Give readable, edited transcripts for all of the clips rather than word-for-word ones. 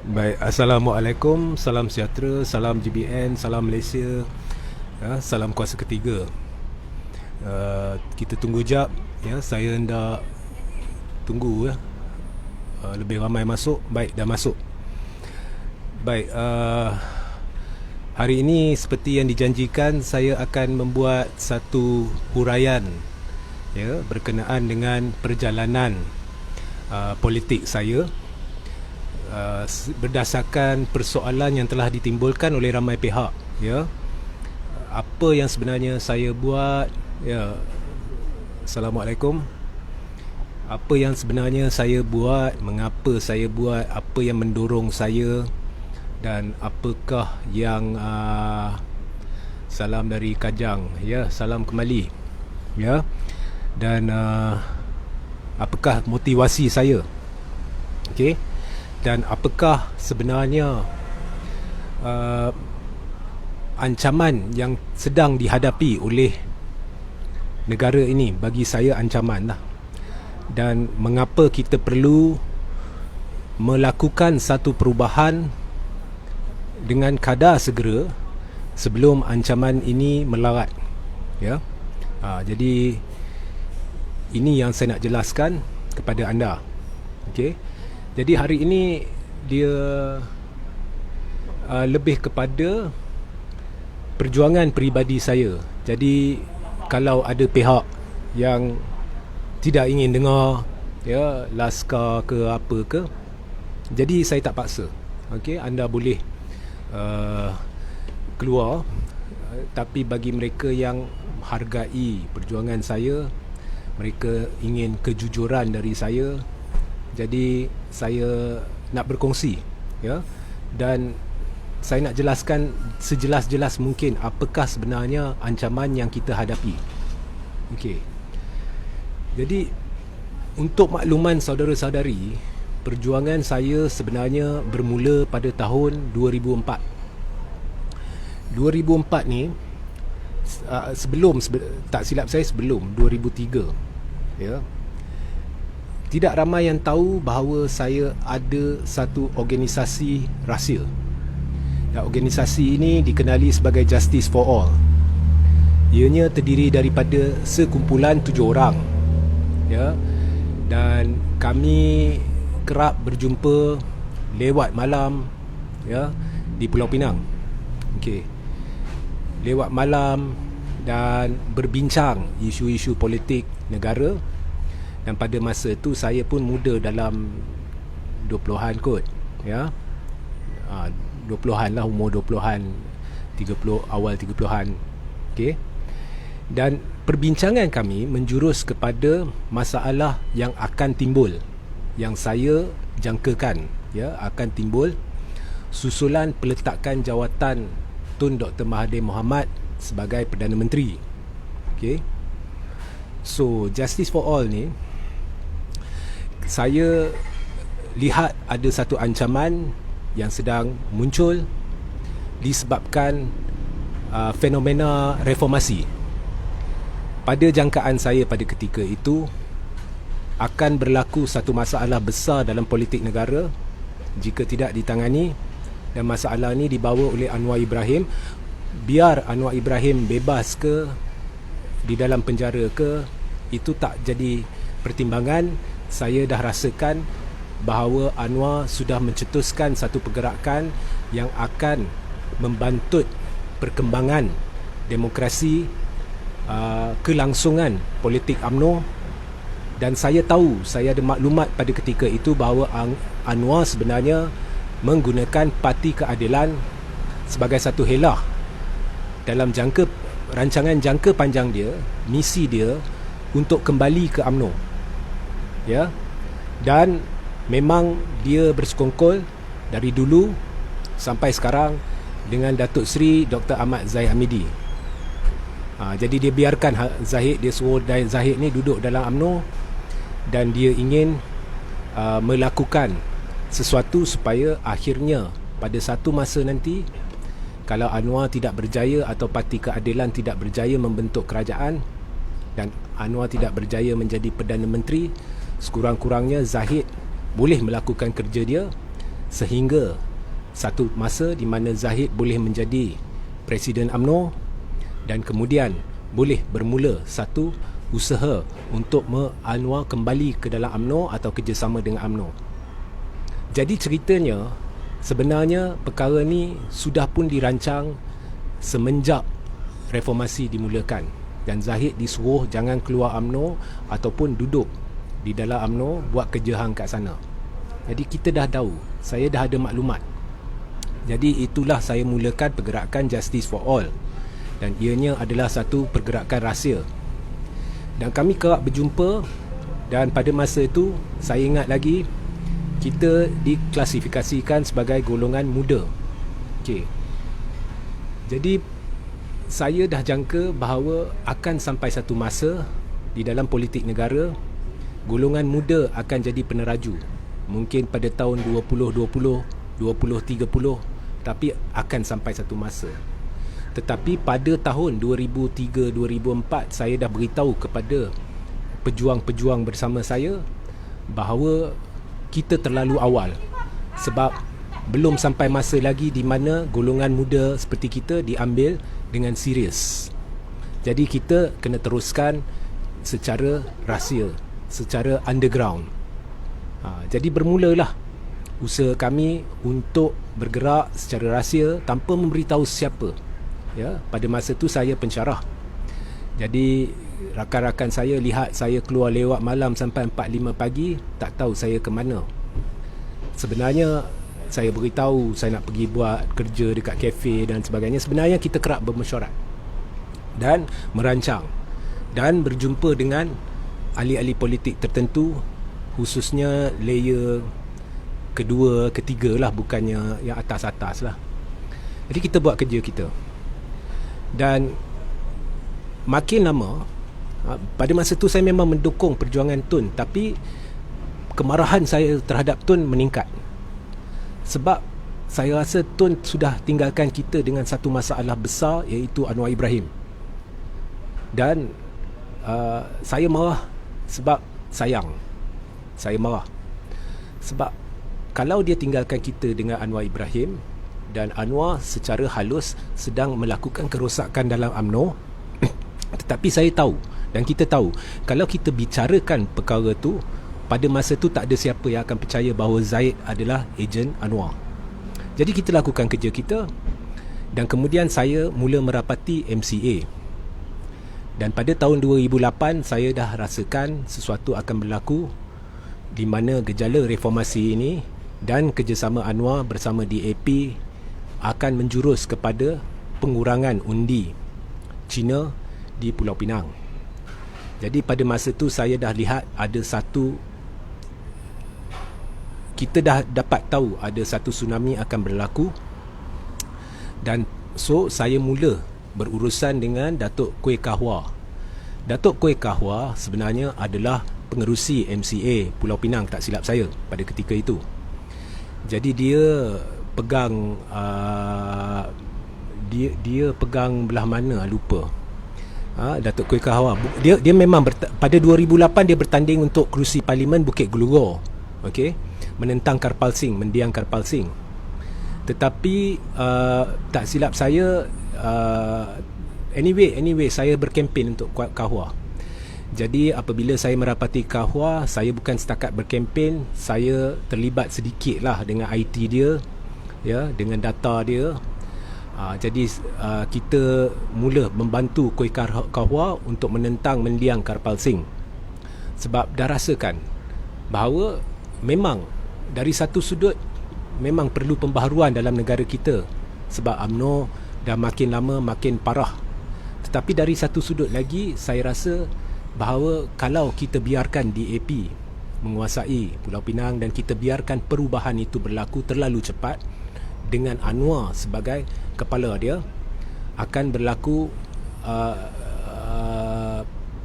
Baik, Assalamualaikum, salam sejahtera, salam GBN, salam Malaysia, salam kuasa ketiga. Kita tunggu jap, saya hendak tunggu lebih ramai masuk. Baik, dah masuk. Baik, hari ini seperti yang dijanjikan, saya akan membuat satu huraian berkenaan dengan perjalanan politik saya, berdasarkan persoalan yang telah ditimbulkan oleh ramai pihak. Apa yang sebenarnya saya buat, Assalamualaikum. Apa yang sebenarnya saya buat, mengapa saya buat, apa yang mendorong saya, dan apakah yang salam dari Kajang, salam kembali, dan apakah motivasi saya, okey, dan apakah sebenarnya ancaman yang sedang dihadapi oleh negara ini. Bagi saya ancaman lah. Dan mengapa kita perlu melakukan satu perubahan dengan kadar segera sebelum ancaman ini melarat. Jadi ini yang saya nak jelaskan kepada anda. Okey. Jadi hari ini dia lebih kepada perjuangan peribadi saya. Jadi kalau ada pihak yang tidak ingin dengar, Laskar ke apa ke, jadi saya tak paksa. Okey, anda boleh keluar, tapi bagi mereka yang hargai perjuangan saya, mereka ingin kejujuran dari saya, jadi saya nak berkongsi, dan saya nak jelaskan sejelas-jelas mungkin apakah sebenarnya ancaman yang kita hadapi. Okey. Jadi untuk makluman saudara-saudari, perjuangan saya sebenarnya bermula pada tahun 2004. 2004 ni tak silap saya sebelum 2003. Tidak ramai yang tahu bahawa saya ada satu organisasi rahsia. Organisasi ini dikenali sebagai Justice for All. Ianya terdiri daripada sekumpulan 7 orang. Dan kami kerap berjumpa lewat malam, di Pulau Pinang. Okey. Lewat malam dan berbincang isu-isu politik negara. Dan pada masa itu saya pun muda, dalam 20-an kot, 20-an lah, umur 20-an, 30, awal 30-an. Okey. Dan perbincangan kami menjurus kepada masalah yang akan timbul, yang saya jangkakan, akan timbul susulan peletakan jawatan Tun Dr. Mahathir Mohamad sebagai Perdana Menteri. Okey. So Justice for All ni, saya lihat ada satu ancaman yang sedang muncul disebabkan fenomena reformasi. Pada jangkaan saya pada ketika itu, akan berlaku satu masalah besar dalam politik negara jika tidak ditangani, dan masalah ini dibawa oleh Anwar Ibrahim. Biar Anwar Ibrahim bebas ke, di dalam penjara ke, itu tak jadi pertimbangan. Saya dah rasakan bahawa Anwar sudah mencetuskan satu pergerakan yang akan membantut perkembangan demokrasi, kelangsungan politik UMNO. Dan saya tahu, saya ada maklumat pada ketika itu bahawa Anwar sebenarnya menggunakan Parti Keadilan sebagai satu helah dalam rancangan jangka panjang dia, misi dia untuk kembali ke UMNO. Dan memang dia bersekongkol dari dulu sampai sekarang dengan Datuk Seri Dr. Ahmad Zahid Hamidi. Jadi dia biarkan Zahid, dia suruh Zahid ni duduk dalam UMNO, dan dia ingin melakukan sesuatu supaya akhirnya pada satu masa nanti, kalau Anwar tidak berjaya atau Parti Keadilan tidak berjaya membentuk kerajaan dan Anwar tidak berjaya menjadi Perdana Menteri, sekurang-kurangnya Zahid boleh melakukan kerja dia sehingga satu masa di mana Zahid boleh menjadi Presiden UMNO dan kemudian boleh bermula satu usaha untuk Anwar kembali ke dalam UMNO atau kerjasama dengan UMNO. Jadi ceritanya sebenarnya perkara ni sudah pun dirancang semenjak reformasi dimulakan, dan Zahid disuruh jangan keluar UMNO ataupun duduk di dalam UMNO buat kerja hang kat sana. Jadi kita dah tahu, saya dah ada maklumat. Jadi itulah saya mulakan pergerakan Justice for All, dan ianya adalah satu pergerakan rahsia. Dan kami kerap berjumpa, dan pada masa itu saya ingat lagi kita diklasifikasikan sebagai golongan muda. Okey. Jadi saya dah jangka bahawa akan sampai satu masa di dalam politik negara golongan muda akan jadi peneraju. Mungkin pada tahun 2020, 2030, tapi akan sampai satu masa. Tetapi pada tahun 2003-2004 saya dah beritahu kepada pejuang-pejuang bersama saya bahawa kita terlalu awal, sebab belum sampai masa lagi di mana golongan muda seperti kita diambil dengan serius. Jadi kita kena teruskan secara rahsia, secara underground. Jadi bermulalah usaha kami untuk bergerak secara rahsia tanpa memberitahu siapa. Ya, pada masa tu saya pensyarah. Jadi rakan-rakan saya lihat saya keluar lewat malam sampai 4-5 pagi, tak tahu saya ke mana. Sebenarnya saya beritahu saya nak pergi buat kerja dekat kafe dan sebagainya. Sebenarnya kita kerap bermesyuarat dan merancang dan berjumpa dengan ahli-ahli politik tertentu, khususnya layer kedua, ketiga lah, bukannya yang atas-atas lah. Jadi kita buat kerja kita. Dan makin lama, pada masa tu saya memang mendukung perjuangan Tun, tapi kemarahan saya terhadap Tun meningkat. Sebab saya rasa Tun sudah tinggalkan kita dengan satu masalah besar, iaitu Anwar Ibrahim. Dan saya marah sebab sayang. Saya marah sebab kalau dia tinggalkan kita dengan Anwar Ibrahim, dan Anwar secara halus sedang melakukan kerosakan dalam UMNO, tetapi saya tahu dan kita tahu kalau kita bicarakan perkara tu, pada masa tu tak ada siapa yang akan percaya bahawa Zaid adalah ejen Anwar. Jadi kita lakukan kerja kita, dan kemudian saya mula merapati MCA. Dan pada tahun 2008 saya dah rasakan sesuatu akan berlaku, di mana gejala reformasi ini dan kerjasama Anwar bersama DAP akan menjurus kepada pengurangan undi Cina di Pulau Pinang. Jadi pada masa tu saya dah lihat ada satu, kita dah dapat tahu ada satu tsunami akan berlaku. Dan so saya mula berurusan dengan Datuk Kwek Kahwa. Datuk Kwek Kahwa sebenarnya adalah pengerusi MCA Pulau Pinang, tak silap saya pada ketika itu. Jadi dia pegang dia pegang belah mana lupa. Datuk Kwek Kahwa dia memang pada 2008 dia bertanding untuk kerusi Parlimen Bukit Gelugor, okey, menentang Karpal Singh, mendiang Karpal Singh. Tetapi tak silap saya, anyway saya berkempen untuk Kahwa. Jadi apabila saya merapati Kahwa, saya bukan setakat berkempen, saya terlibat sedikit lah dengan IT dia, ya, dengan data dia. Jadi kita mula membantu Kwek Kahwa untuk menentang mendiang Karpal Singh. Sebab dah rasakan bahawa memang dari satu sudut memang perlu pembaharuan dalam negara kita, sebab UMNO dah makin lama makin parah. Tetapi dari satu sudut lagi, saya rasa bahawa kalau kita biarkan DAP menguasai Pulau Pinang dan kita biarkan perubahan itu berlaku terlalu cepat dengan Anwar sebagai kepala dia, akan berlaku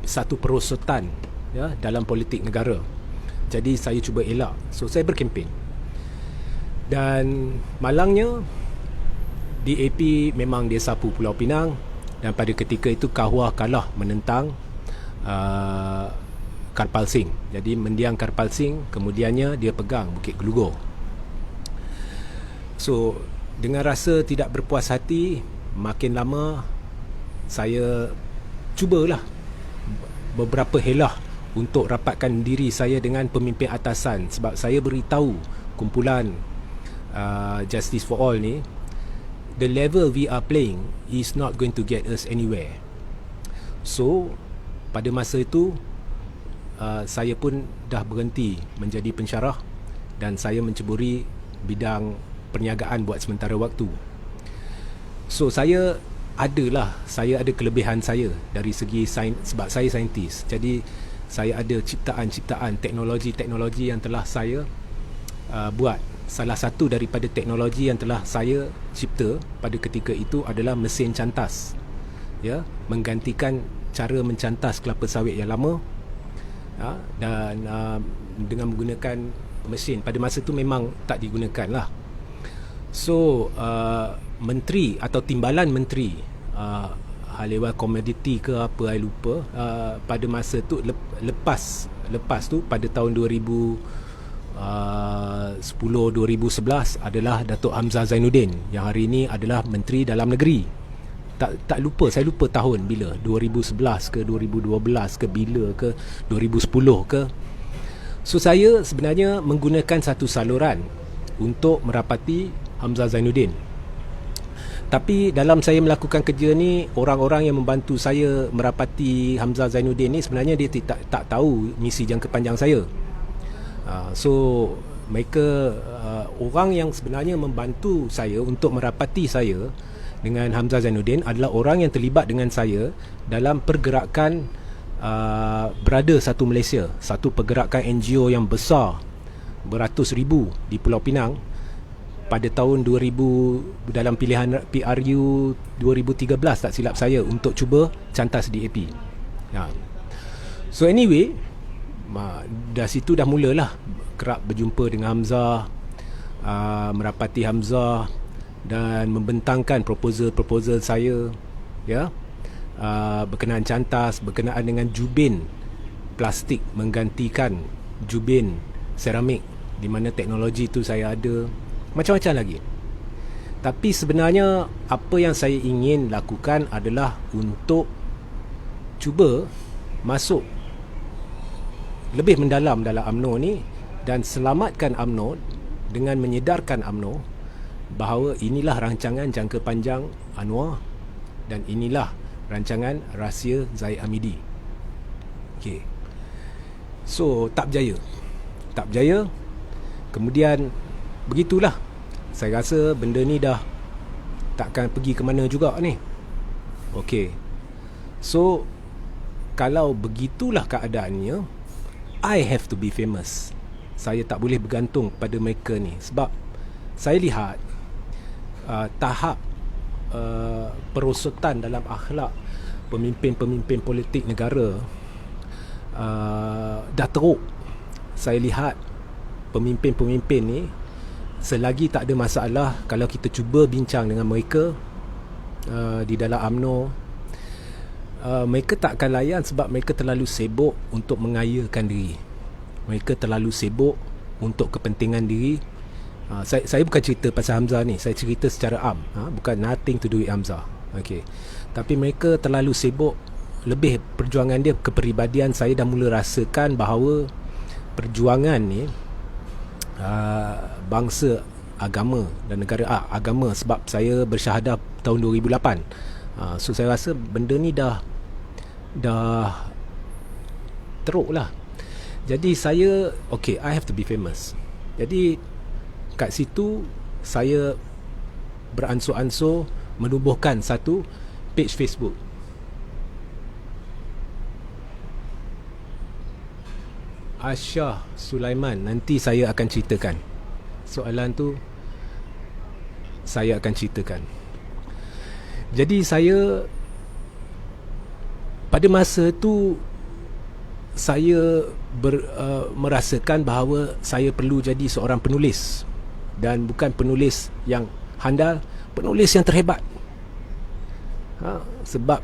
satu perosotan, ya, dalam politik negara. Jadi saya cuba elak. So saya berkempen. Dan malangnya DAP memang dia sapu Pulau Pinang, dan pada ketika itu Kahwa kalah menentang Karpal Singh. Jadi mendiang Karpal Singh, kemudiannya dia pegang Bukit Gelugor. So dengan rasa tidak berpuas hati, makin lama saya cubalah beberapa helah untuk rapatkan diri saya dengan pemimpin atasan, sebab saya beritahu kumpulan Justice for All ni, the level we are playing is not going to get us anywhere. So pada masa itu saya pun dah berhenti menjadi pensyarah dan saya menceburi bidang perniagaan buat sementara waktu. So saya ada kelebihan saya dari segi sebab saya saintis. Jadi saya ada ciptaan-ciptaan teknologi yang telah saya buat. Salah satu daripada teknologi yang telah saya cipta pada ketika itu adalah mesin cantas, ya, menggantikan cara mencantas kelapa sawit yang lama, dan dengan menggunakan mesin. Pada masa itu memang tak digunakan lah. So menteri atau timbalan menteri hal ehwal komoditi ke apa, saya lupa, pada masa tu lepas tu pada tahun 2010-2011 adalah Datuk Hamzah Zainuddin, yang hari ini adalah Menteri Dalam Negeri. Tak lupa, saya lupa tahun bila, 2011 ke 2012 ke bila ke 2010 ke. So saya sebenarnya menggunakan satu saluran untuk merapati Hamzah Zainuddin. Tapi dalam saya melakukan kerja ni, orang-orang yang membantu saya merapati Hamzah Zainuddin ni sebenarnya dia tak tahu misi jangka panjang saya. So mereka orang yang sebenarnya membantu saya untuk merapati saya dengan Hamzah Zainuddin adalah orang yang terlibat dengan saya dalam pergerakan Berada Satu Malaysia, satu pergerakan NGO yang besar beratus ribu di Pulau Pinang pada tahun 2000 dalam pilihan PRU 2013 tak silap saya, untuk cuba cantas DAP. So anyway, dah situ dah mulalah kerap berjumpa dengan Hamzah, merapati Hamzah dan membentangkan proposal saya, ya, berkenaan cantas, berkenaan dengan jubin plastik menggantikan jubin seramik, di mana teknologi itu saya ada, macam-macam lagi. Tapi sebenarnya apa yang saya ingin lakukan adalah untuk cuba masuk lebih mendalam dalam UMNO ni dan selamatkan UMNO dengan menyedarkan UMNO bahawa inilah rancangan jangka panjang Anwar dan inilah rancangan rahsia Zahid Hamidi. Okay. So tak berjaya. Kemudian begitulah. Saya rasa benda ni dah takkan pergi ke mana juga ni. Okay. So kalau begitulah keadaannya, I have to be famous. Saya tak boleh bergantung pada mereka ni. Sebab saya lihat tahap perosotan dalam akhlak pemimpin-pemimpin politik negara dah teruk. Saya lihat pemimpin-pemimpin ni, selagi tak ada masalah, kalau kita cuba bincang dengan mereka di dalam UMNO, mereka tak akan layan sebab mereka terlalu sibuk untuk mengayakan diri. Mereka terlalu sibuk untuk kepentingan diri. Saya bukan cerita pasal Hamzah ni, saya cerita secara am, bukan nothing to do with Hamzah. Okay. Tapi mereka terlalu sibuk, lebih perjuangan dia, kepribadian saya dah mula rasakan bahawa perjuangan ni bangsa, agama dan negara, agama sebab saya bersyahadah tahun 2008. So saya rasa benda ni dah teruk lah. Jadi saya, okay, I have to be famous. Jadi kat situ saya beransur-ansur menubuhkan satu page Facebook. Aisyah Sulaiman, nanti saya akan ceritakan. Soalan tu saya akan ceritakan. Jadi saya pada masa tu saya merasakan bahawa saya perlu jadi seorang penulis, dan bukan penulis yang handal, penulis yang terhebat. Sebab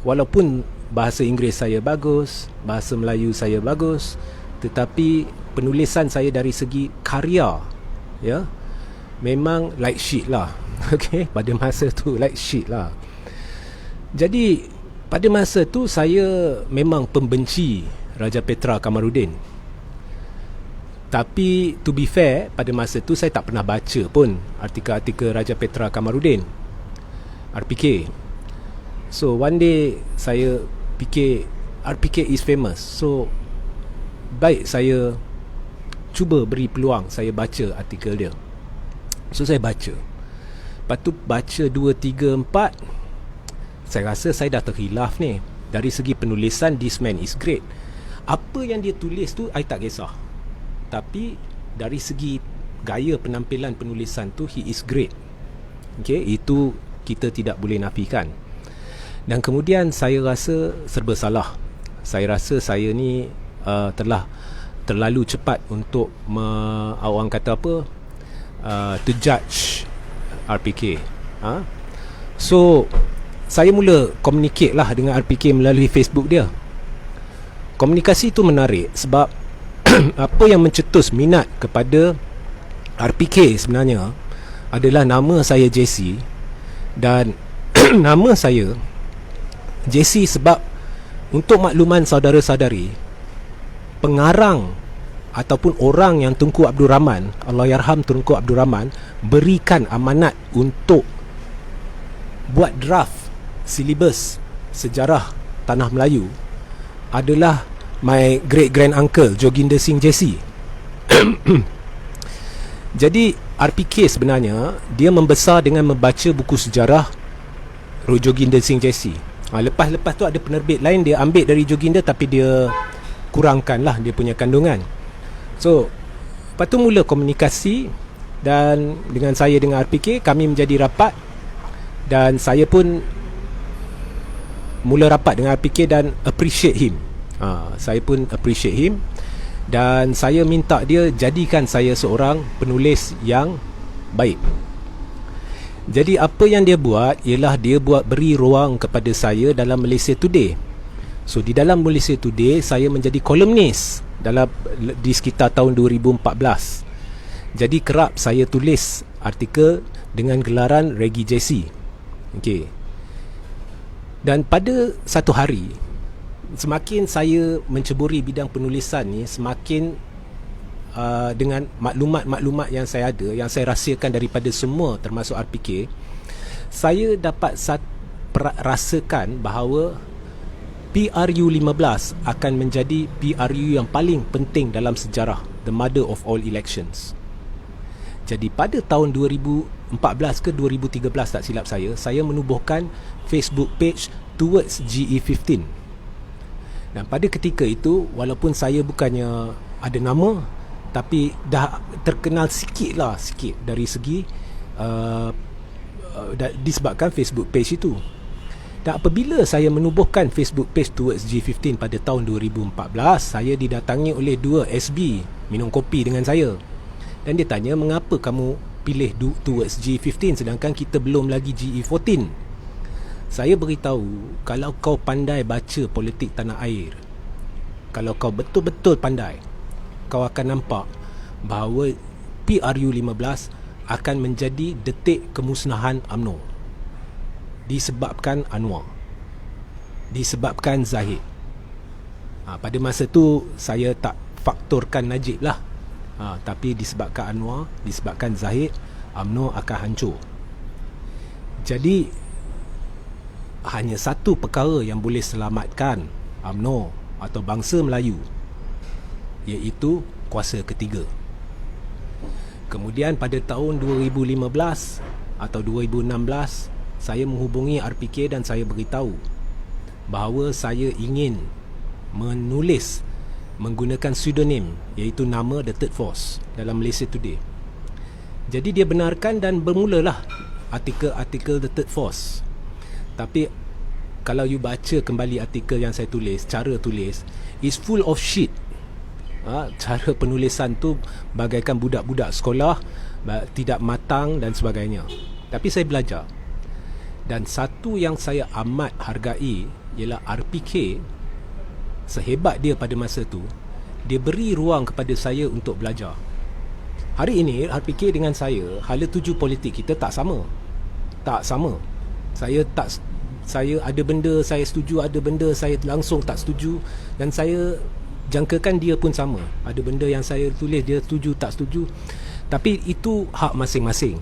walaupun bahasa Inggeris saya bagus, bahasa Melayu saya bagus, tetapi penulisan saya dari segi karya, ya, memang like shit lah. Okay, pada masa tu like shit lah. Jadi pada masa tu saya memang pembenci Raja Petra Kamarudin. Tapi to be fair, pada masa tu saya tak pernah baca pun artikel-artikel Raja Petra Kamarudin, RPK. So one day saya fikir RPK is famous, so baik saya cuba beri peluang saya baca artikel dia. So saya baca. Lepas tu baca 2, 3, 4, saya rasa saya dah terhilaf ni. Dari segi penulisan, this man is great. Apa yang dia tulis tu I tak kisah, tapi dari segi gaya penampilan penulisan tu, he is great. Okay, itu kita tidak boleh nafikan. Dan kemudian saya rasa serba salah. Saya rasa saya ni telah terlalu cepat untuk orang kata apa, to judge RPK. So saya mula communicate lah dengan RPK melalui Facebook dia. Komunikasi tu menarik sebab apa yang mencetus minat kepada RPK sebenarnya adalah nama saya JC. Dan nama saya JC sebab, untuk makluman saudara-saudari, pengarang ataupun orang yang Tunku Abdul Rahman, Allahyarham Tunku Abdul Rahman, berikan amanat untuk buat draft silibus sejarah Tanah Melayu adalah my great grand uncle Joginder Singh JC. Jadi RPK sebenarnya dia membesar dengan membaca buku sejarah Joginder Singh JC. Lepas tu ada penerbit lain dia ambil dari Joginder tapi dia kurangkan lah dia punya kandungan. So lepas tu mula komunikasi, dan dengan saya dengan RPK kami menjadi rapat, dan saya pun mula rapat dengan RPK dan appreciate him. Saya pun appreciate him, dan saya minta dia jadikan saya seorang penulis yang baik. Jadi apa yang dia buat ialah dia beri ruang kepada saya dalam Malaysia Today. So di dalam Malaysia Today saya menjadi kolumnis di sekitar tahun 2014. Jadi kerap saya tulis artikel dengan gelaran Reggie JC. Okey. Dan pada satu hari, semakin saya menceburi bidang penulisan ni, semakin dengan maklumat-maklumat yang saya ada, yang saya rahsiakan daripada semua termasuk RPK, saya dapat rasakan bahawa PRU 15 akan menjadi PRU yang paling penting dalam sejarah, the mother of all elections. Jadi pada tahun 2014 ke 2013 tak silap saya menubuhkan Facebook page Towards GE15. Dan pada ketika itu, walaupun saya bukannya ada nama, tapi dah terkenal sikit dari segi disebabkan Facebook page itu. Dan apabila saya menubuhkan Facebook page Towards G15 pada tahun 2014, saya didatangi oleh 2 SB minum kopi dengan saya. Dan dia tanya, mengapa kamu pilih Towards G15 sedangkan kita belum lagi GE14? Saya beritahu, kalau kau pandai baca politik tanah air, kalau kau betul-betul pandai, kau akan nampak bahawa PRU 15 akan menjadi detik kemusnahan UMNO. Disebabkan Anwar, disebabkan Zahid. Pada masa tu saya tak faktorkan Najib lah, tapi disebabkan Anwar, disebabkan Zahid, UMNO akan hancur. Jadi hanya satu perkara yang boleh selamatkan UMNO atau bangsa Melayu, iaitu kuasa ketiga. Kemudian pada tahun 2015 atau 2016, saya menghubungi RPK dan saya beritahu bahawa saya ingin menulis menggunakan pseudonym, iaitu nama The Third Force dalam Malaysia Today. Jadi dia benarkan dan bermulalah artikel-artikel The Third Force. Tapi kalau you baca kembali artikel yang saya tulis, cara tulis is full of shit. Cara penulisan tu bagaikan budak-budak sekolah, tidak matang dan sebagainya. Tapi saya belajar. Dan satu yang saya amat hargai ialah RPK, sehebat dia pada masa tu, dia beri ruang kepada saya untuk belajar. Hari ini RPK dengan saya, hala tuju politik kita tak sama. Tak sama. Saya ada benda saya setuju, ada benda saya langsung tak setuju, dan saya jangkakan dia pun sama. Ada benda yang saya tulis dia setuju tak setuju. Tapi itu hak masing-masing.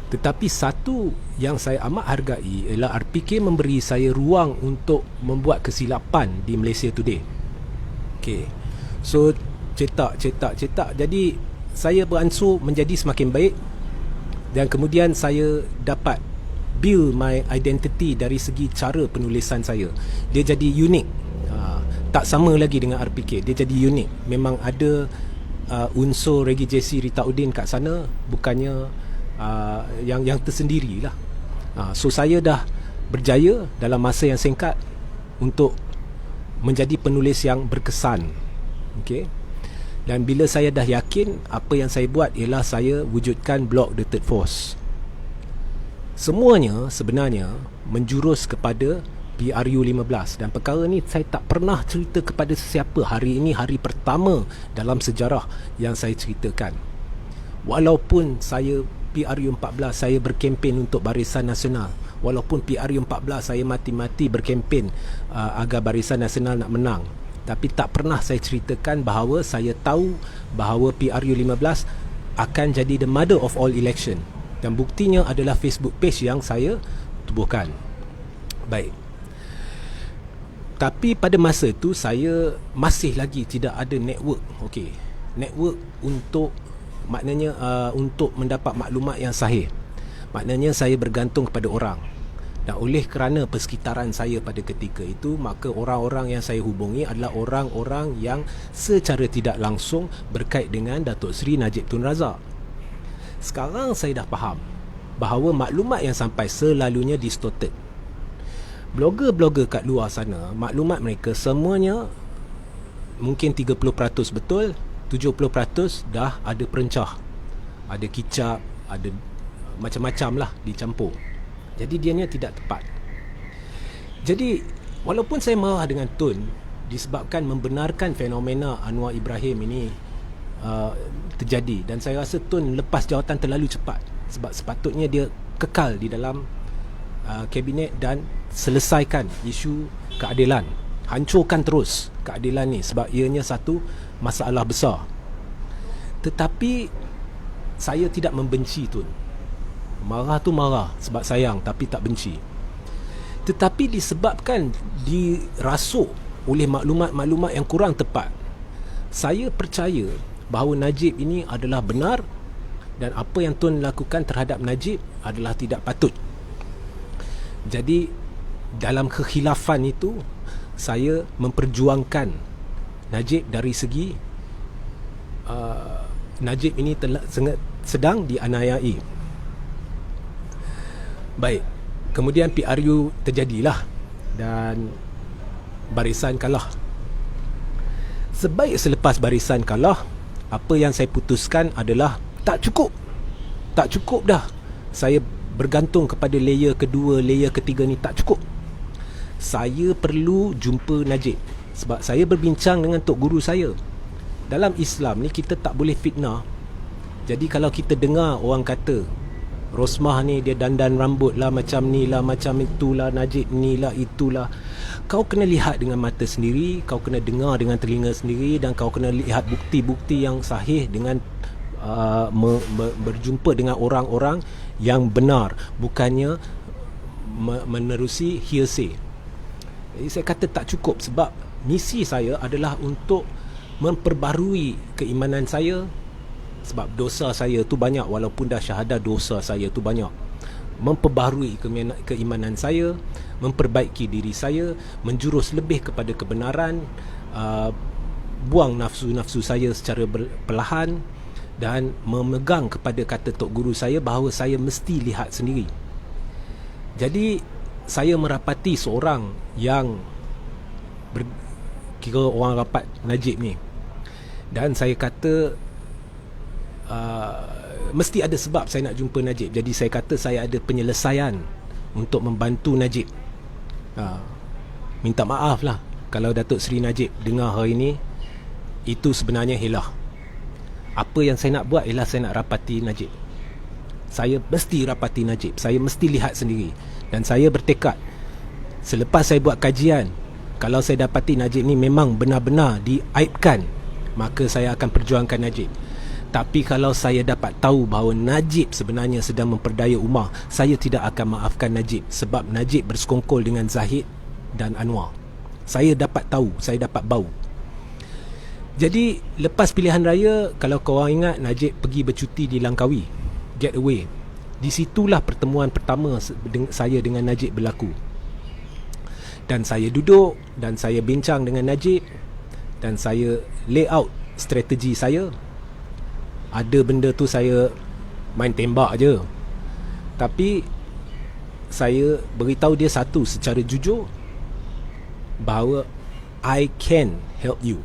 Tetapi satu yang saya amat hargai ialah RPK memberi saya ruang untuk membuat kesilapan di Malaysia Today. Okay. So cetak. Jadi saya beransur menjadi semakin baik, dan kemudian saya dapat build my identity dari segi cara penulisan saya. Dia jadi unik. Tak sama lagi dengan RPK. Dia jadi unik. Memang ada unsur Regi JC Rita Udin kat sana, bukannya yang tersendiri lah. So saya dah berjaya dalam masa yang singkat untuk menjadi penulis yang berkesan. Okay. Dan bila saya dah yakin, apa yang saya buat ialah saya wujudkan blog The Third Force. Semuanya sebenarnya menjurus kepada PRU 15, dan perkara ni saya tak pernah cerita kepada sesiapa. Hari ini hari pertama dalam sejarah yang saya ceritakan. Walaupun saya PRU 14 saya berkempen untuk Barisan Nasional, walaupun PRU 14 saya mati-mati berkempen agar Barisan Nasional nak menang, tapi tak pernah saya ceritakan bahawa saya tahu bahawa PRU 15 akan jadi the mother of all election. Dan buktinya adalah Facebook page yang saya tubuhkan. Baik. Tapi pada masa itu saya masih lagi tidak ada network. Okey. Network untuk maknanya untuk mendapat maklumat yang sahih. Maknanya saya bergantung kepada orang. Dan oleh kerana persekitaran saya pada ketika itu, maka orang-orang yang saya hubungi adalah orang-orang yang secara tidak langsung berkait dengan Datuk Seri Najib Tun Razak. Sekarang saya dah faham bahawa maklumat yang sampai selalunya distorted. Blogger-blogger kat luar sana, maklumat mereka semuanya mungkin 30% betul, 70% dah ada perencah, ada kicap, ada macam-macam lah dicampur. Jadi dianya tidak tepat. Jadi walaupun saya marah dengan Tun disebabkan membenarkan fenomena Anwar Ibrahim ini terjadi, dan saya rasa Tun lepas jawatan terlalu cepat, sebab sepatutnya dia kekal di dalam kabinet dan selesaikan isu keadilan. Hancurkan terus keadilan ni, sebab ianya satu masalah besar. Tetapi saya tidak membenci Tun. Marah tu marah sebab sayang, tapi tak benci. Tetapi disebabkan dirasuk oleh maklumat-maklumat yang kurang tepat, saya percaya bahawa Najib ini adalah benar, dan apa yang Tun lakukan terhadap Najib adalah tidak patut. Jadi dalam kekhilafan itu, saya memperjuangkan Najib dari segi Najib ini sedang dianiayai. Baik, kemudian PRU terjadilah dan Barisan kalah. Sebaik selepas Barisan kalah, apa yang saya putuskan adalah tak cukup dah. Saya bergantung kepada layer kedua, layer ketiga ni tak cukup. Saya perlu jumpa Najib, sebab saya berbincang dengan Tok Guru saya. Dalam Islam ni kita tak boleh fitnah. Jadi kalau kita dengar orang kata Rosmah ni dia dandan rambut lah macam ni lah, macam itulah, Najib ni lah, itulah, kau kena lihat dengan mata sendiri, kau kena dengar dengan telinga sendiri, dan kau kena lihat bukti-bukti yang sahih dengan berjumpa dengan orang-orang yang benar, bukannya menerusi hearsay. Jadi saya kata tak cukup, sebab misi saya adalah untuk memperbarui keimanan saya. Sebab dosa saya tu banyak, walaupun dah syahadah, dosa saya tu banyak. Memperbaharui keimanan saya, memperbaiki diri saya, menjurus lebih kepada kebenaran, buang nafsu-nafsu saya secara perlahan, dan memegang kepada kata Tok Guru saya bahawa saya mesti lihat sendiri. Jadi saya merapati seorang yang kira orang rapat Najib ni, dan saya kata mesti ada sebab saya nak jumpa Najib. Jadi saya kata saya ada penyelesaian untuk membantu Najib. Minta maaf lah kalau Datuk Seri Najib dengar hari ini. Itu sebenarnya hilah. apa yang saya nak buat ialah saya nak rapati Najib. Saya mesti rapati Najib, saya mesti lihat sendiri. Dan saya bertekad, selepas saya buat kajian, kalau saya dapati Najib ni memang benar-benar diaibkan, maka saya akan perjuangkan Najib. Tapi kalau saya dapat tahu bahawa Najib sebenarnya sedang memperdaya Umar, saya tidak akan maafkan Najib. Sebab Najib bersekongkol dengan Zahid dan Anwar. Saya dapat tahu, saya dapat bau. Jadi lepas pilihan raya, kalau korang ingat, Najib pergi bercuti di Langkawi, getaway. Di situlah pertemuan pertama saya dengan Najib berlaku. Dan saya duduk dan saya bincang dengan Najib, dan saya lay out strategi saya. Ada benda tu saya main tembak je, tapi saya beritahu dia satu secara jujur, bahawa I can help you.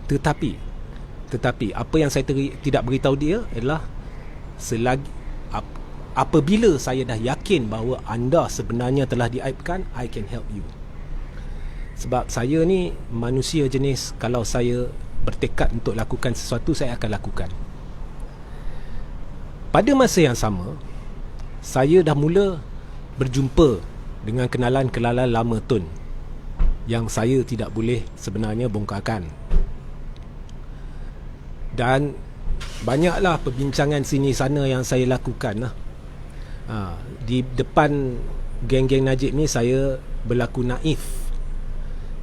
Tetapi apa yang saya tidak beritahu dia adalah, apabila saya dah yakin bahawa anda sebenarnya telah diaibkan, I can help you. Sebab saya ni manusia jenis, kalau saya bertekad untuk lakukan sesuatu, saya akan lakukan. Pada masa yang sama, saya dah mula berjumpa dengan kenalan-kenalan lama Tun yang saya tidak boleh sebenarnya bongkarkan. Dan banyaklah perbincangan sini sana yang saya lakukan lah. Di depan geng-geng Najib ni saya berlaku naif,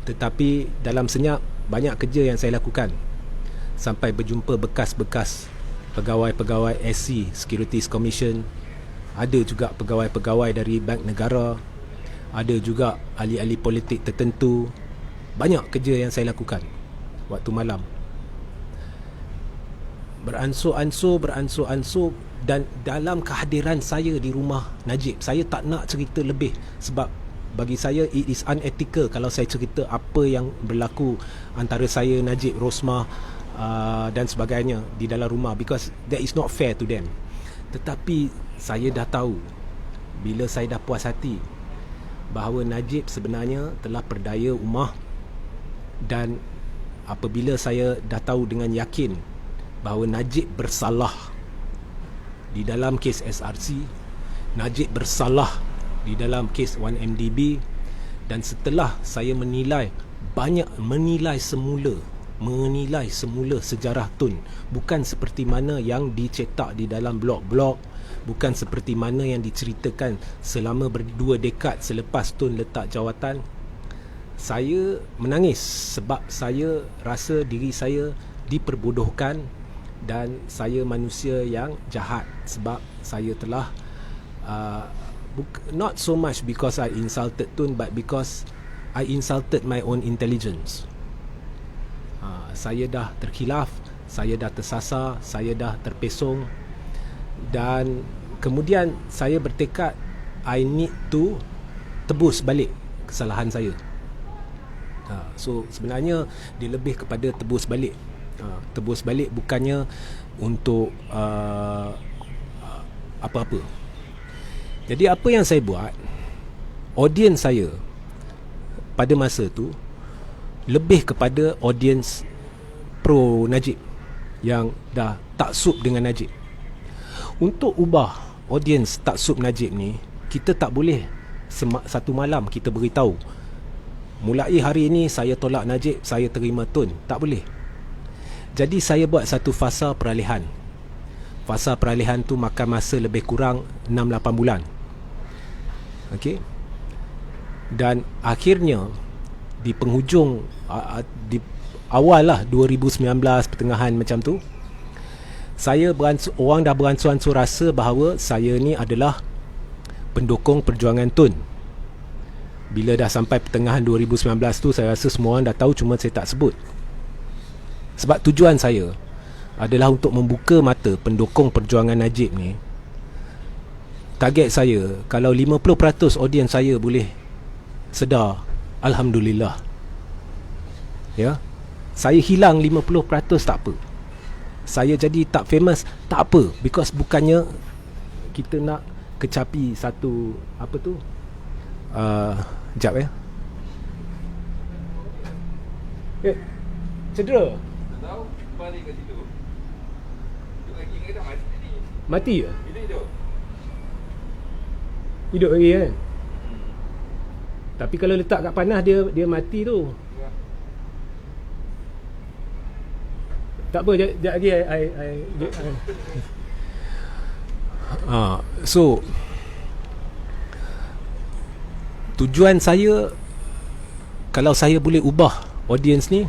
tetapi dalam senyap banyak kerja yang saya lakukan. Sampai berjumpa bekas-bekas pegawai-pegawai SC, Securities Commission. Ada juga pegawai-pegawai dari Bank Negara. Ada juga ahli-ahli politik tertentu. Banyak kerja yang saya lakukan waktu malam. Beransur-ansur. Dan dalam kehadiran saya di rumah Najib, saya tak nak cerita lebih. Sebab bagi saya it is unethical kalau saya cerita apa yang berlaku antara saya, Najib, Rosmah dan sebagainya di dalam rumah, because that is not fair to them. Tetapi saya dah tahu, bila saya dah puas hati bahawa Najib sebenarnya telah perdaya Umar, dan apabila saya dah tahu dengan yakin bahawa Najib bersalah di dalam kes SRC, Najib bersalah di dalam kes 1MDB, dan setelah saya menilai semula sejarah Tun, bukan seperti mana yang dicetak di dalam blog-blog, bukan seperti mana yang diceritakan selama 2 dekad selepas Tun letak jawatan. Saya menangis sebab saya rasa diri saya diperbodohkan, dan saya manusia yang jahat sebab saya telah not so much because I insulted Tun, but because I insulted my own intelligence. Saya dah terkhilaf, saya dah tersasar, saya dah terpesong, dan kemudian saya bertekad I need to tebus balik kesalahan saya. So sebenarnya dia lebih kepada tebus balik. Tebus balik bukannya untuk apa-apa. Jadi apa yang saya buat, audiens saya pada masa tu lebih kepada audiens pro Najib yang dah taksub dengan Najib. Untuk ubah audiens taksub Najib ni, kita tak boleh satu malam kita beritahu, mulai hari ini saya tolak Najib, saya terima Tun. Tak boleh. Jadi saya buat satu fasa peralihan. Fasa peralihan tu makan masa lebih kurang 6-8 bulan. Okey. Dan akhirnya di penghujung, di awal lah 2019 pertengahan macam tu, saya orang dah beransur-ansur rasa bahawa saya ni adalah pendukung perjuangan Tun. Bila dah sampai pertengahan 2019 tu, saya rasa semua orang dah tahu, cuma saya tak sebut. Sebab tujuan saya adalah untuk membuka mata pendukung perjuangan Najib ni. Target saya, kalau 50% audiens saya boleh sedar, alhamdulillah. Ya. Saya hilang 50% tak apa. Saya jadi tak famous tak apa, because bukannya kita nak kecapi satu apa tu? Sekejap ya. Cedera. Tahu balik kat situ. Mati ke? Hidup lagi kan? Tapi kalau letak kat panas dia mati tu. Tak apa, sekejap lagi so tujuan saya, kalau saya boleh ubah audience ni,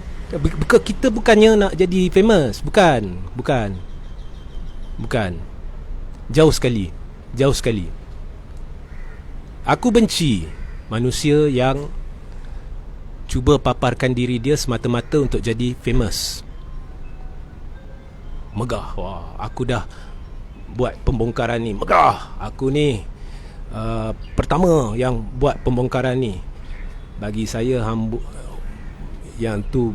kita bukannya nak jadi famous, bukan. Jauh sekali. Aku benci manusia yang cuba paparkan diri dia semata-mata untuk jadi famous. Megah, wah, aku dah buat pembongkaran ni, megah, aku ni pertama yang buat pembongkaran ni. Bagi saya yang tu,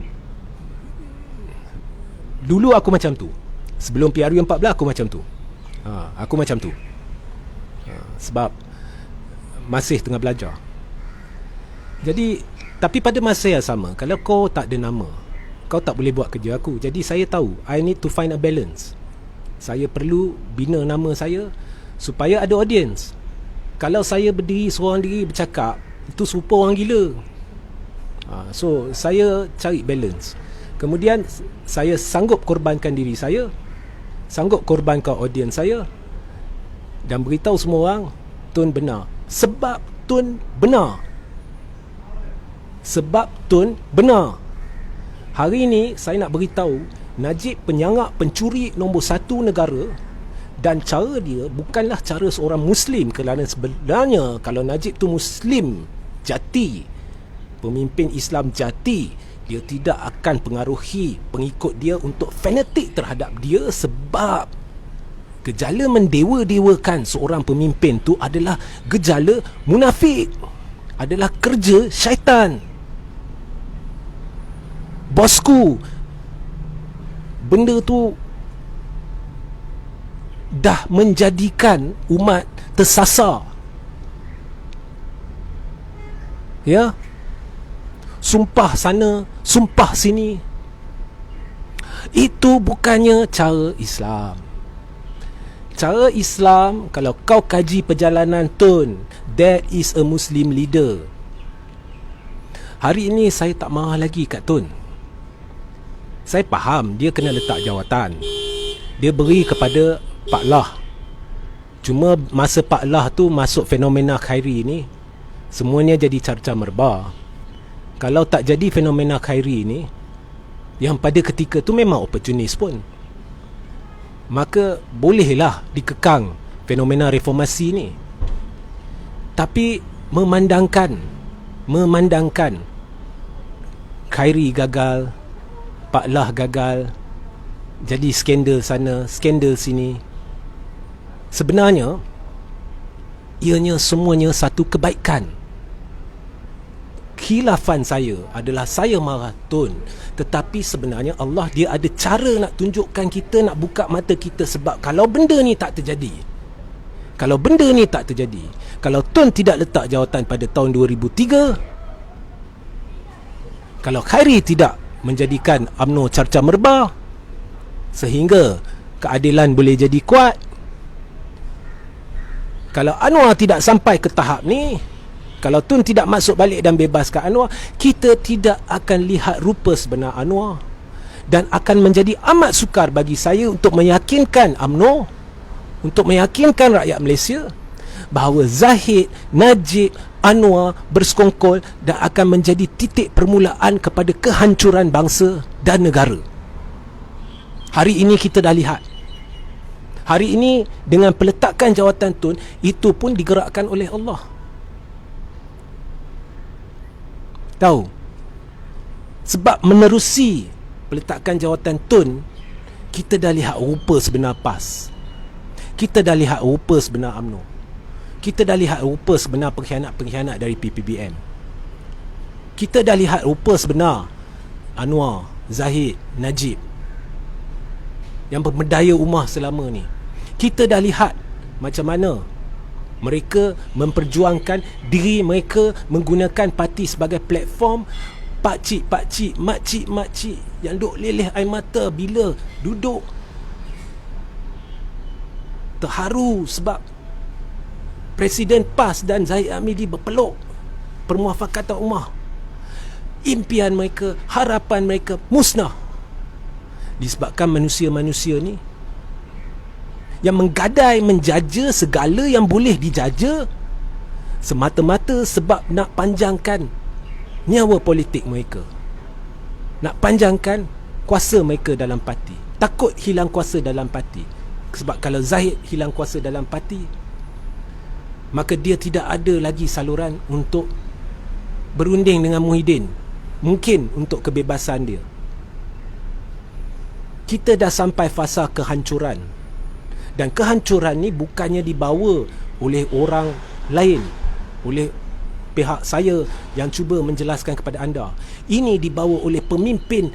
dulu aku macam tu. Sebelum PRU14 aku macam tu. Sebab masih tengah belajar. Jadi, tapi pada masa yang sama, kalau kau tak ada nama, kau tak boleh buat kerja aku. Jadi saya tahu I need to find a balance. Saya perlu bina nama saya supaya ada audience. Kalau saya berdiri seorang diri bercakap, itu serupa orang gila. So saya cari balance. Kemudian saya sanggup korbankan diri saya, sanggup korbankan audience saya, dan beritahu semua orang Tun benar. Sebab Tun benar. Hari ini saya nak beritahu Najib penyangak pencuri nombor 1 negara, dan cara dia bukanlah cara seorang Muslim. Kerana sebenarnya kalau Najib tu Muslim jati, pemimpin Islam jati, dia tidak akan pengaruhi pengikut dia untuk fanatik terhadap dia. Sebab gejala mendewa-dewakan seorang pemimpin tu adalah gejala munafik, adalah kerja syaitan. Bosku, benda tu dah menjadikan umat tersasar. Ya, sumpah sana, sumpah sini. Itu bukannya cara Islam. Cara Islam, kalau kau kaji perjalanan Tun, that is a Muslim leader. Hari ini saya tak marah lagi kat Tun. Saya faham dia kena letak jawatan, dia beri kepada Pak Lah. Cuma masa Pak Lah tu masuk fenomena Khairi ni, semuanya jadi carca merba. Kalau tak jadi fenomena Khairi ni, yang pada ketika tu memang opportunis pun, maka bolehlah dikekang fenomena reformasi ni. Tapi memandangkan Khairi gagal, Pak Lah gagal, jadi skandal sana, skandal sini, sebenarnya ianya semuanya satu kebaikan. Khilafan saya adalah saya marah Tun, tetapi sebenarnya Allah dia ada cara nak tunjukkan kita, nak buka mata kita. Sebab kalau benda ni tak terjadi, kalau Tun tidak letak jawatan pada tahun 2003, kalau Khairi tidak menjadikan UMNO carca merba sehingga keadilan boleh jadi kuat, kalau Anwar tidak sampai ke tahap ni, kalau Tun tidak masuk balik dan bebaskan Anwar, kita tidak akan lihat rupa sebenar Anwar. Dan akan menjadi amat sukar bagi saya untuk meyakinkan UMNO, untuk meyakinkan rakyat Malaysia bahawa Zahid, Najib, Anwar bersekongkol dan akan menjadi titik permulaan kepada kehancuran bangsa dan negara. Hari ini kita dah lihat. Hari ini dengan peletakan jawatan Tun, itu pun digerakkan oleh Allah. Tahu? Sebab menerusi peletakan jawatan Tun, kita dah lihat rupa sebenar PAS. Kita dah lihat rupa sebenar UMNO. Kita dah lihat rupa sebenar pengkhianat-pengkhianat dari PPBM. Kita dah lihat rupa sebenar Anwar, Zahid, Najib yang pemberdaya ummah selama ni. Kita dah lihat macam mana mereka memperjuangkan diri mereka menggunakan parti sebagai platform. Pakcik-pakcik, makcik-makcik yang duk leleh air mata bila duduk terharu sebab Presiden PAS dan Zahid Hamidi berpeluk permuafakatan ummah. Impian mereka, harapan mereka musnah disebabkan manusia-manusia ni yang menggadai menjaja segala yang boleh dijaja semata-mata sebab nak panjangkan nyawa politik mereka, nak panjangkan kuasa mereka dalam parti. Takut hilang kuasa dalam parti. Sebab kalau Zahid hilang kuasa dalam parti, maka dia tidak ada lagi saluran untuk berunding dengan Muhyiddin, mungkin untuk kebebasan dia. Kita dah sampai fasa kehancuran, dan kehancuran ni bukannya dibawa oleh orang lain, oleh pihak saya yang cuba menjelaskan kepada anda. Ini dibawa oleh pemimpin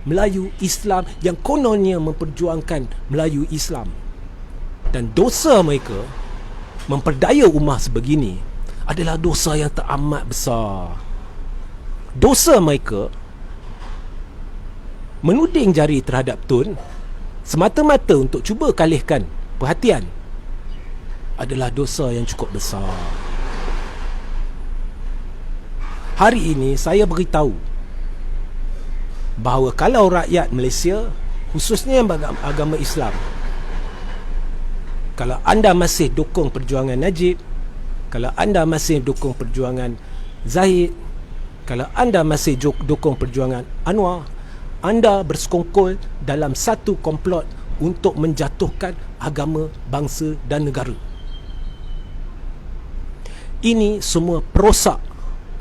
Melayu Islam yang kononnya memperjuangkan Melayu Islam. Dan dosa mereka memperdaya ummah sebegini adalah dosa yang teramat besar. Dosa mereka menuding jari terhadap Tun semata-mata untuk cuba kalihkan perhatian adalah dosa yang cukup besar. Hari ini saya beritahu bahawa kalau rakyat Malaysia, khususnya yang beragama Islam, kalau anda masih dukung perjuangan Najib, kalau anda masih dukung perjuangan Zahid, kalau anda masih dukung perjuangan Anwar, anda bersekongkol dalam satu komplot untuk menjatuhkan agama, bangsa dan negara. Ini semua perosak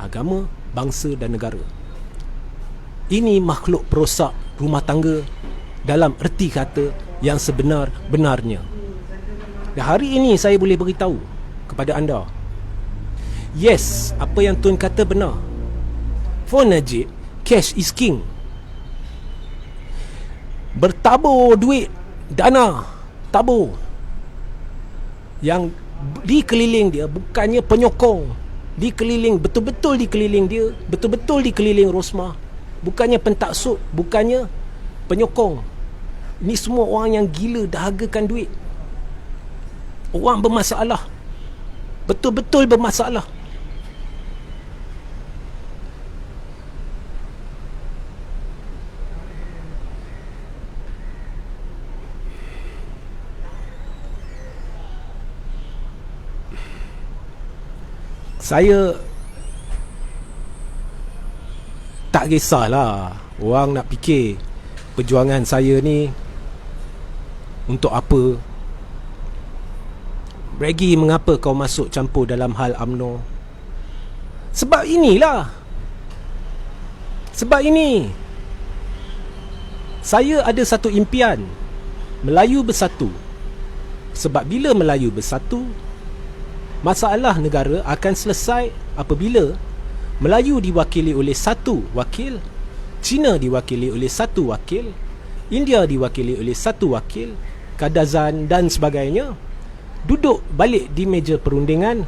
agama, bangsa dan negara. Ini makhluk perosak rumah tangga dalam erti kata yang sebenar-benarnya. Dan hari ini saya boleh beritahu kepada anda, yes, apa yang Tun kata benar. For Najib, cash is king. Bertabur duit, dana, tabur yang dikeliling dia bukannya penyokong, dikeliling, betul-betul dikeliling dia, betul-betul dikeliling Rosmah, bukannya pentaksub, bukannya penyokong. Ini semua orang yang gila dahagakan duit. Orang bermasalah, betul-betul bermasalah. Saya tak kisahlah orang nak fikir perjuangan saya ni untuk apa. Regi, mengapa kau masuk campur dalam hal UMNO? Sebab inilah. Sebab ini. Saya ada satu impian, Melayu bersatu. Sebab bila Melayu bersatu, masalah negara akan selesai apabila Melayu diwakili oleh satu wakil, Cina diwakili oleh satu wakil, India diwakili oleh satu wakil, Kadazan dan sebagainya duduk balik di meja perundingan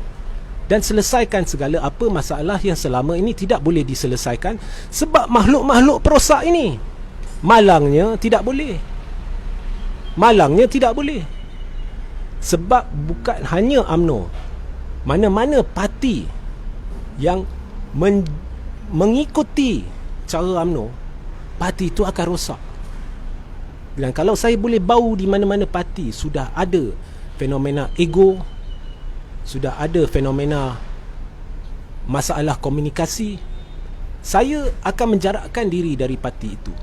dan selesaikan segala apa masalah yang selama ini tidak boleh diselesaikan sebab makhluk-makhluk perosak ini. Malangnya tidak boleh. Malangnya tidak boleh. Sebab bukan hanya UMNO, mana-mana parti yang mengikuti cara UMNO, parti itu akan rosak. Dan kalau saya boleh bau di mana-mana parti sudah ada fenomena ego, sudah ada fenomena masalah komunikasi, saya akan menjarakkan diri dari parti itu.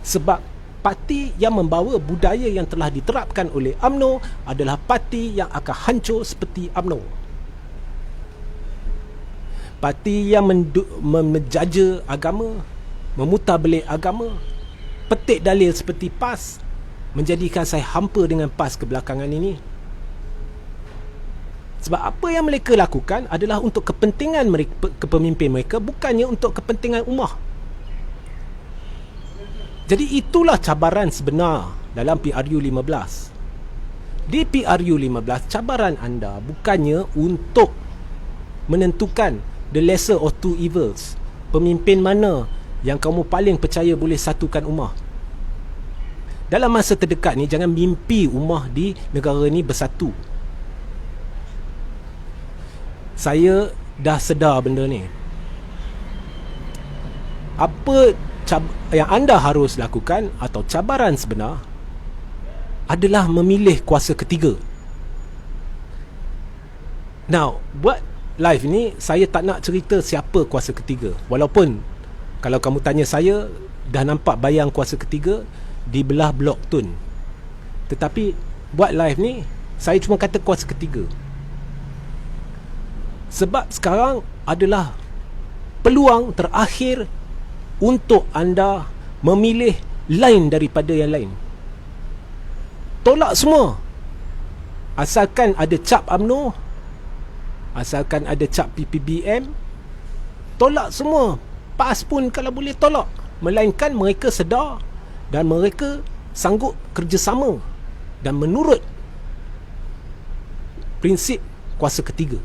Sebab parti yang membawa budaya yang telah diterapkan oleh UMNO adalah parti yang akan hancur seperti UMNO. Parti yang menjaja agama, memutarbelik agama, petik dalil seperti PAS, menjadikan saya hampa dengan PAS kebelakangan ini. Sebab apa yang mereka lakukan adalah untuk kepentingan mereka, kepemimpin mereka, bukannya untuk kepentingan ummah. Jadi itulah cabaran sebenar dalam PRU 15. Di PRU 15, cabaran anda bukannya untuk menentukan the lesser of two evils. Pemimpin mana yang kamu paling percaya boleh satukan ummah. Dalam masa terdekat ni, jangan mimpi ummah di negara ni bersatu. Saya dah sedar benda ni. Apa yang anda harus lakukan atau cabaran sebenar adalah memilih kuasa ketiga. Now, buat live ni, saya tak nak cerita siapa kuasa ketiga. Walaupun kalau kamu tanya saya, dah nampak bayang kuasa ketiga di belah blok Tun. Tetapi buat live ni, saya cuma kata kuasa ketiga. Sebab sekarang adalah peluang terakhir untuk anda memilih lain daripada yang lain. Tolak semua. Asalkan ada cap UMNO, asalkan ada cap PPBM, tolak semua. PAS pun kalau boleh tolak. Melainkan mereka sedar dan mereka sanggup kerjasama dan menurut prinsip kuasa ketiga.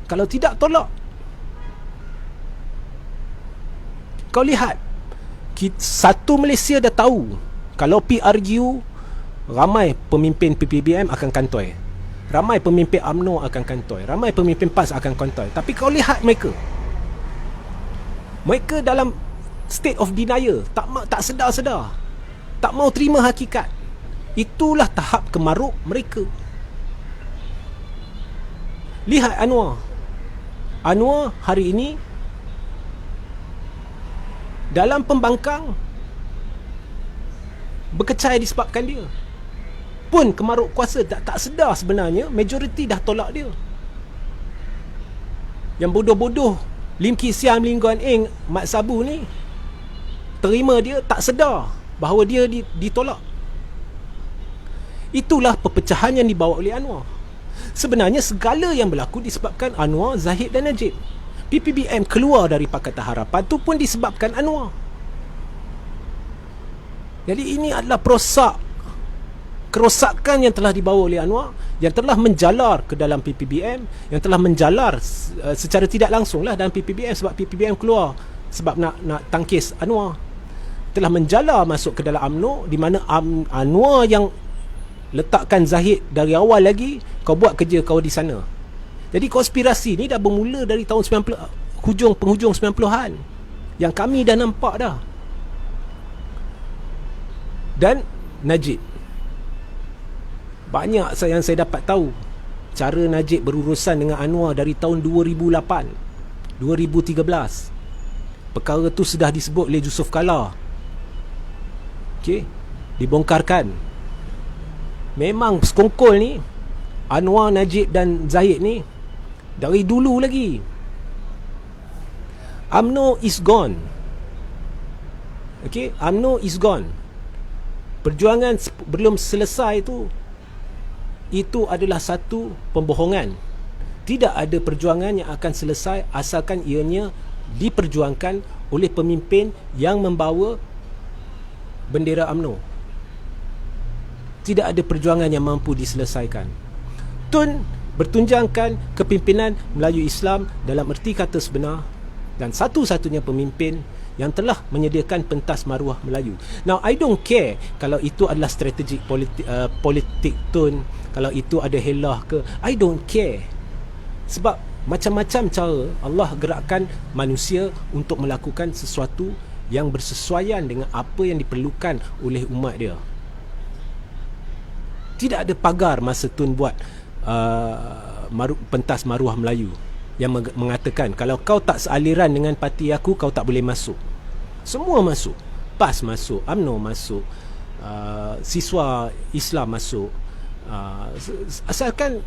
Kalau tidak, tolak. Kau lihat, satu Malaysia dah tahu kalau PRU, ramai pemimpin PPBM akan kantoi, ramai pemimpin UMNO akan kantoi, ramai pemimpin PAS akan kantoi. Tapi kau lihat mereka dalam state of denial, tak sedar-sedar, tak mau terima hakikat. Itulah tahap kemaruk mereka. Lihat Anwar hari ini dalam pembangkang berkecai disebabkan dia. Pun kemaruk kuasa tak sedar sebenarnya majoriti dah tolak dia. Yang bodoh-bodoh Lim Kee Siam, Lim Guan Eng, Mat Sabu ni terima dia, tak sedar bahawa dia ditolak. Itulah perpecahan yang dibawa oleh Anwar. Sebenarnya segala yang berlaku disebabkan Anwar, Zahid dan Najib. PPBM keluar dari Pakatan Harapan tu pun disebabkan Anwar. Jadi ini adalah kerosakan yang telah dibawa oleh Anwar, yang telah menjalar ke dalam PPBM, yang telah menjalar secara tidak langsung lah dalam PPBM, sebab PPBM keluar sebab nak tangkis Anwar. Telah menjalar masuk ke dalam UMNO, di mana Anwar yang letakkan Zahid dari awal lagi, kau buat kerja kau di sana. Jadi konspirasi ni dah bermula dari tahun 90, penghujung 90-an, yang kami dah nampak dah. Dan Najib, banyak yang saya dapat tahu cara Najib berurusan dengan Anwar dari tahun 2008, 2013. Perkara tu sudah disebut oleh Yusuf Kala. Okey, dibongkarkan. Memang sekongkol ni, Anwar, Najib dan Zahid ni dari dulu lagi. UMNO is gone. Okey, UMNO is gone. Perjuangan belum selesai tu, itu adalah satu pembohongan. Tidak ada perjuangan yang akan selesai asalkan ianya diperjuangkan oleh pemimpin yang membawa bendera UMNO. Tidak ada perjuangan yang mampu diselesaikan. Tun bertunjangkan kepimpinan Melayu Islam dalam erti kata sebenar, dan satu-satunya pemimpin yang telah menyediakan pentas maruah Melayu. Now, I don't care kalau itu adalah strategik politik Tun, kalau itu ada helah ke, I don't care. Sebab macam-macam cara Allah gerakkan manusia untuk melakukan sesuatu yang bersesuaian dengan apa yang diperlukan oleh umat dia. Tidak ada pagar masa Tun buat pentas maruah Melayu yang mengatakan kalau kau tak sealiran dengan parti aku, kau tak boleh masuk. Semua masuk. PAS masuk, UMNO masuk, siswa Islam masuk, asalkan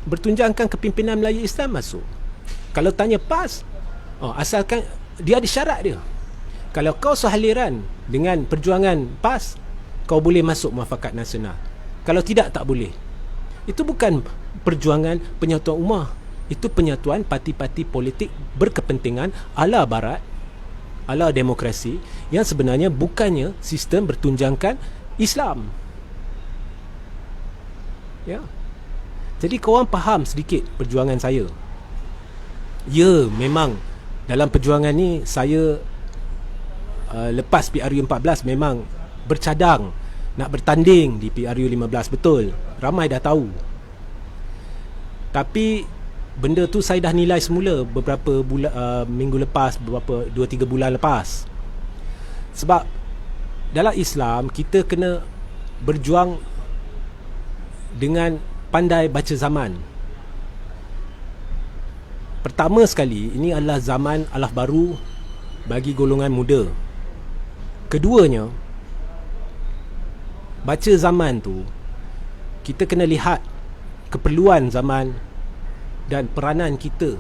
bertunjangkan kepimpinan Melayu Islam masuk. Kalau tanya PAS, asalkan dia ada syarat dia. Kalau kau sealiran dengan perjuangan PAS, kau boleh masuk Muafakat Nasional. Kalau tidak, tak boleh. Itu bukan perjuangan penyatuan ummah. Itu penyatuan parti-parti politik berkepentingan ala barat, ala demokrasi, yang sebenarnya bukannya sistem bertunjangkan Islam. Ya. Jadi korang faham sedikit perjuangan saya. Ya, memang dalam perjuangan ni saya lepas PRU 14 memang bercadang nak bertanding di PRU15, betul, ramai dah tahu. Tapi benda tu saya dah nilai semula beberapa bulan, minggu lepas, beberapa 2-3 bulan lepas. Sebab dalam Islam kita kena berjuang dengan pandai baca zaman. Pertama sekali, ini adalah zaman alah baru bagi golongan muda. Keduanya, baca zaman tu, kita kena lihat keperluan zaman dan peranan kita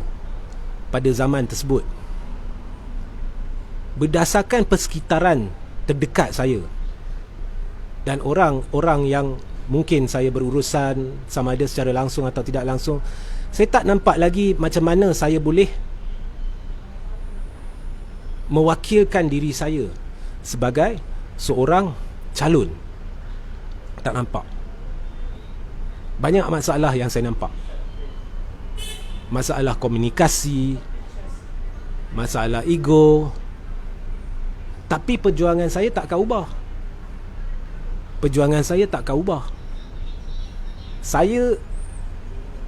pada zaman tersebut. Berdasarkan persekitaran terdekat saya dan orang-orang yang mungkin saya berurusan, sama ada secara langsung atau tidak langsung, saya tak nampak lagi macam mana saya boleh mewakilkan diri saya sebagai seorang calon. Tak nampak. Banyak masalah yang saya nampak. Masalah komunikasi, masalah ego. Tapi perjuangan saya tak akan ubah. Perjuangan saya tak akan ubah. Saya,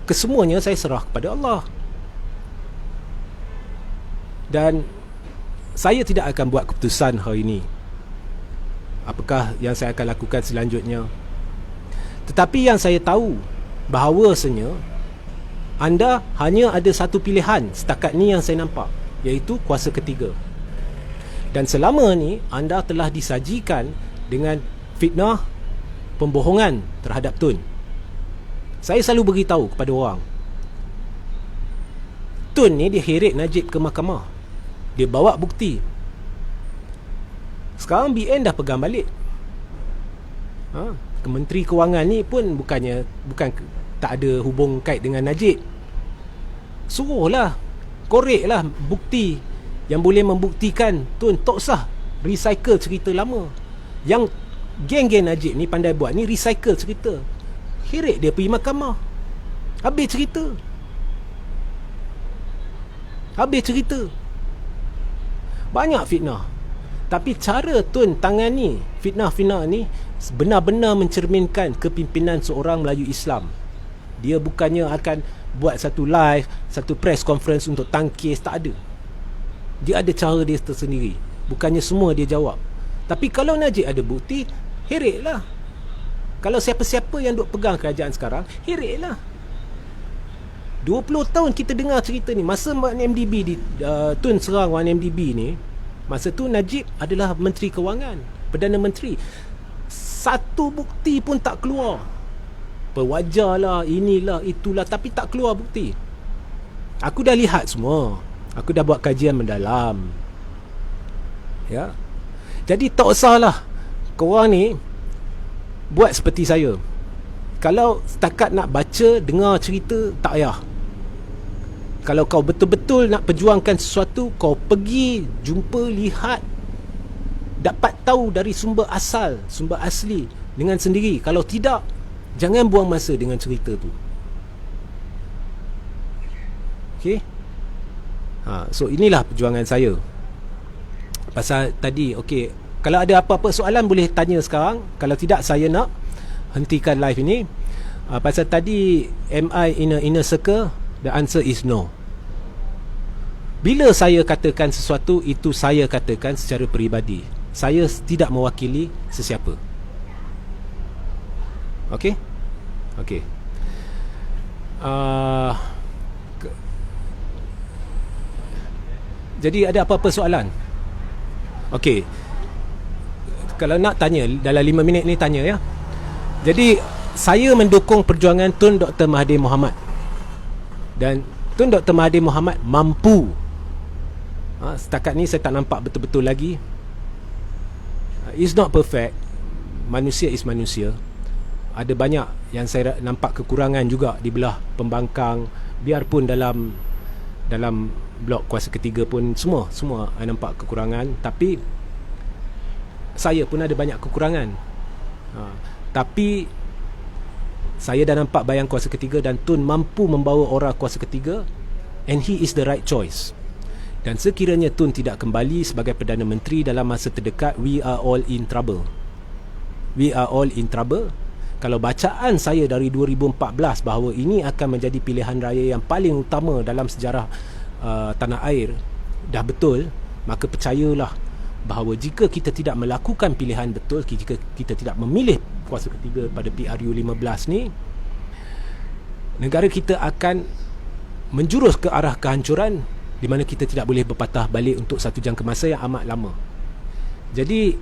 kesemuanya saya serah kepada Allah. Dan saya tidak akan buat keputusan hari ini apakah yang saya akan lakukan selanjutnya. Tetapi yang saya tahu bahawasanya anda hanya ada satu pilihan setakat ni yang saya nampak, iaitu kuasa ketiga. Dan selama ni anda telah disajikan dengan fitnah, pembohongan terhadap Tun. Saya selalu beritahu kepada orang, Tun ni dia heret Najib ke mahkamah, dia bawa bukti. Sekarang BN dah pegang balik. Menteri Kewangan ni pun bukan tak ada hubung kait dengan Najib. Suruhlah, koreklah bukti yang boleh membuktikan Tun tak usah recycle cerita lama. Yang geng-geng Najib ni pandai buat ni recycle cerita. Heret dia pergi mahkamah, habis cerita. Banyak fitnah. Tapi cara Tun tangani fitnah-fitnah ni benar-benar mencerminkan kepimpinan seorang Melayu Islam. Dia bukannya akan buat satu live, satu press conference untuk tangkis, tak ada. Dia ada cara dia tersendiri. Bukannya semua dia jawab. Tapi kalau Najib ada bukti, heretlah. Kalau siapa-siapa yang duk pegang kerajaan sekarang, heretlah. 20 tahun kita dengar cerita ni. Masa 1MDB Tun serang 1MDB ni, masa tu Najib adalah Menteri Kewangan, Perdana Menteri. Satu bukti pun tak keluar. Pewajar lah, inilah, itulah, tapi tak keluar bukti. Aku dah lihat semua. Aku dah buat kajian mendalam. Ya. Jadi tak usahlah korang ni buat seperti saya. Kalau setakat nak baca, dengar cerita, tak payah. Kalau kau betul-betul nak perjuangkan sesuatu, kau pergi, jumpa, lihat, dapat tahu dari sumber asal, sumber asli dengan sendiri. Kalau tidak, jangan buang masa dengan cerita tu. Okay? So inilah perjuangan saya. Pasal tadi, okay, kalau ada apa-apa soalan boleh tanya sekarang. Kalau tidak, saya nak hentikan live ini. Pasal tadi, am I in a inner circle? The answer is no. Bila saya katakan sesuatu, itu saya katakan secara peribadi. Saya tidak mewakili sesiapa. Okey? Okey. Jadi ada apa-apa soalan? Okey. Kalau nak tanya, dalam 5 minit ni tanya ya. Jadi, saya mendukung perjuangan Tun Dr. Mahathir Mohamad. Dan Tun Dr. Mahathir Mohamad mampu. Setakat ni saya tak nampak betul-betul lagi. It's not perfect. Manusia is manusia. Ada banyak yang saya nampak kekurangan juga di belah pembangkang. Biarpun dalam blok kuasa ketiga pun semua saya nampak kekurangan. Tapi saya pun ada banyak kekurangan. Tapi saya dah nampak bayang kuasa ketiga, dan Tun mampu membawa orang kuasa ketiga, and he is the right choice. Dan sekiranya Tun tidak kembali sebagai Perdana Menteri dalam masa terdekat, we are all in trouble. we are all in trouble. Kalau bacaan saya dari 2014 bahawa ini akan menjadi pilihan raya yang paling utama dalam sejarah tanah air dah betul, maka percayalah bahawa jika kita tidak melakukan pilihan betul, jika kita tidak memilih kuasa ketiga pada PRU 15 ni, negara kita akan menjurus ke arah kehancuran di mana kita tidak boleh berpatah balik untuk satu jangka masa yang amat lama. Jadi